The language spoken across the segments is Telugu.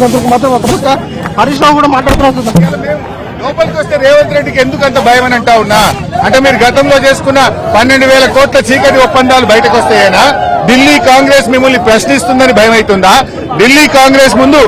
మాత్రం ఒక పక్క హరీష్ రావు కూడా మాట్లాడుతున్నారు. లోపలికి వస్తే రేవంత్ రెడ్డికి ఎందుకు అంత భయం అని అంటా ఉన్నా అంటే మీరు గతంలో చేసుకున్న 12,000 కోట్ల చీకటి ఒప్పందాలు బయటకు వస్తాయేనా? ఢిల్లీ కాంగ్రెస్ మిమ్మల్ని ప్రశ్నిస్తుందని భయం అవుతుందా? ఢిల్లీ కాంగ్రెస్ ముందు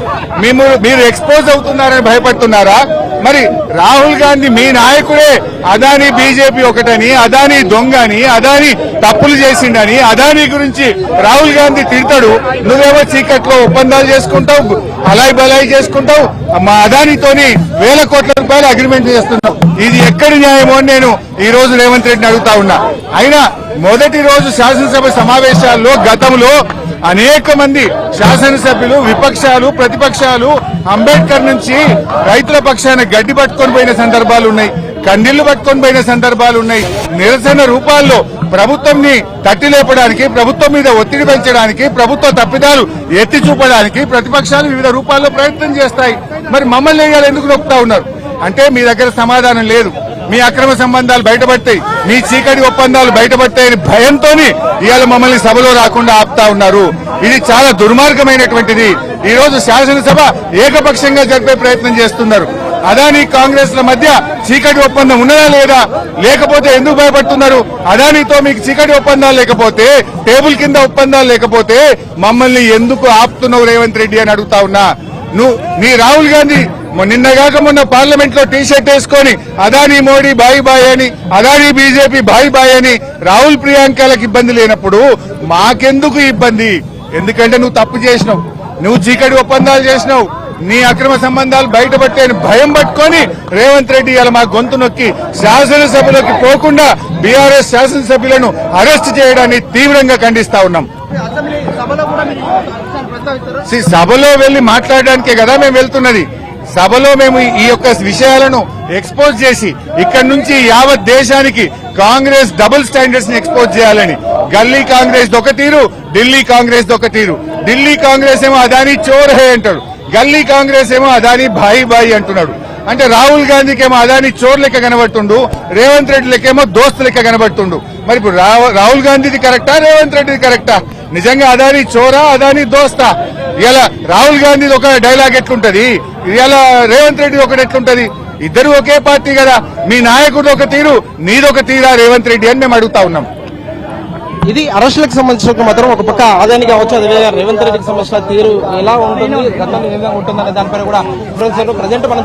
మీరు ఎక్స్పోజ్ అవుతున్నారని భయపడుతున్నారా? మరి రాహుల్ గాంధీ మీ నాయకుడే అదానీ బీజేపీ ఒకటని, అదానీ దొంగని, అదానీ తప్పులు చేసిండని, అదానీ గురించి రాహుల్ గాంధీ తిడతాడు. నువ్వేమో చీకట్లో ఒప్పందాలు చేసుకుంటావు, అలాయి బలాయి చేసుకుంటావు, మా అదానీతోని వేల కోట్ల రూపాయలు అగ్రిమెంట్ చేస్తున్నావు. ఇది ఎక్కడి న్యాయమో అని నేను ఈ రోజు రేవంత్ రెడ్డిని అడుగుతా ఉన్నా. అయినా మొదటి రోజు శాసనసభ సమావేశాల్లో గతంలో అనేక మంది శాసనసభ్యులు, విపక్షాలు, ప్రతిపక్షాలు అంబేద్కర్ నుంచి రైతుల పక్షాన గడ్డి పట్టుకొని పోయిన సందర్భాలు ఉన్నాయి, కండిళ్లు పట్టుకొని పోయిన సందర్భాలు ఉన్నాయి. నిరసన రూపాల్లో ప్రభుత్వంని తట్టి లేపడానికి, ప్రభుత్వం మీద ఒత్తిడి పెంచడానికి, ప్రభుత్వ తప్పిదాలు ఎత్తి చూపడానికి ప్రతిపక్షాలు వివిధ రూపాల్లో ప్రయత్నం చేస్తాయి. మరి మమ్మల్ని ఎందుకు నొక్కుతా ఉన్నారు అంటే మీ దగ్గర సమాధానం లేదు. మీ అక్రమ సంబంధాలు బయటపడతాయి, మీ చీకటి ఒప్పందాలు బయటపడతాయని భయంతో ఇవాళ మమ్మల్ని సభలో రాకుండా ఆపుతా ఉన్నారు. ఇది చాలా దుర్మార్గమైనటువంటిది. ఈ రోజు శాసనసభ ఏకపక్షంగా జరిపే ప్రయత్నం చేస్తున్నారు. అదానీ కాంగ్రెస్ ల మధ్య చీకటి ఒప్పందం ఉన్నదా లేదా? లేకపోతే ఎందుకు భయపడుతున్నారు? అదానీతో మీకు చీకటి ఒప్పందాలు లేకపోతే, టేబుల్ కింద ఒప్పందాలు లేకపోతే మమ్మల్ని ఎందుకు ఆపుతున్నావు రేవంత్ రెడ్డి అని అడుగుతా ఉన్నా. నీ రాహుల్ గాంధీ నిన్నగాక మొన్న పార్లమెంట్ లో టీ షర్ట్ వేసుకొని అదానీ మోడీ బాయ్ బాయ్ అని, అదానీ బీజేపీ బాయ్ బాయ్ అని రాహుల్ ప్రియాంకలకు ఇబ్బంది లేనప్పుడు మాకెందుకు ఇబ్బంది? ఎందుకంటే నువ్వు తప్పు చేసినావు, నువ్వు చీకటి ఒప్పందాలు చేసినావు, నీ అక్రమ సంబంధాలు బయటపట్టే భయం పట్టుకొని రేవంత్ రెడ్డి ఇలా మా గొంతు నొక్కి శాసనసభలోకి పోకుండా బీఆర్ఎస్ శాసనసభ్యులను అరెస్ట్ చేయడాన్ని తీవ్రంగా ఖండిస్తా ఉన్నాం. సభలో వెళ్లి మాట్లాడడానికే కదా మేము వెళ్తున్నది. సభలో మేము ఈ యొక్క విషయాలను ఎక్స్పోజ్ చేసి ఇక్కడి నుంచి యావత్ దేశానికి కాంగ్రెస్ డబుల్ స్టాండర్డ్స్ ని ఎక్స్పోజ్ చేయాలని. గల్లీ కాంగ్రెస్ ఒక తీరు, ఢిల్లీ కాంగ్రెస్ ఒక తీరు. ఢిల్లీ కాంగ్రెస్ ఏమో అదానీ చోర్ హే అంటాడు, గల్లీ కాంగ్రెస్ ఏమో అదానీ భాయి భాయి అంటున్నాడు. అంటే రాహుల్ గాంధీకి ఏమో అదానీ చోర్ లెక్క కనబడుతుండు, రేవంత్ రెడ్డి లెక్కేమో దోస్తు లెక్క కనబడుతుండు. మరి ఇప్పుడు రాహుల్ గాంధీది కరెక్టా, రేవంత్ రెడ్డిది కరెక్టా? నిజంగా అదానీ చోరా, అదానీ దోస్తా? ఇలా రాహుల్ గాంధీది ఒక డైలాగ్ ఎట్లుంటది, ఇలా రేవంత్ రెడ్డి ఒకటి ఎట్లుంటది? ఇద్దరు ఒకే పార్టీ కదా. మీ నాయకుడు ఒక తీరు, నీదొక తీరా రేవంత్ రెడ్డి అని మేము అడుగుతా ఉన్నాం. ఇది అరెస్టులకు సంబంధించిన మాత్రం ఒక పక్క ఆదాని కావచ్చు, అదే రేవంత్ రెడ్డికి సంబంధించిన తీరు ఎలా ఉంటుంది, గతంలో ఏ విధంగా ఉంటుందనే దానిపైన కూడా ప్రజెంట్ మనం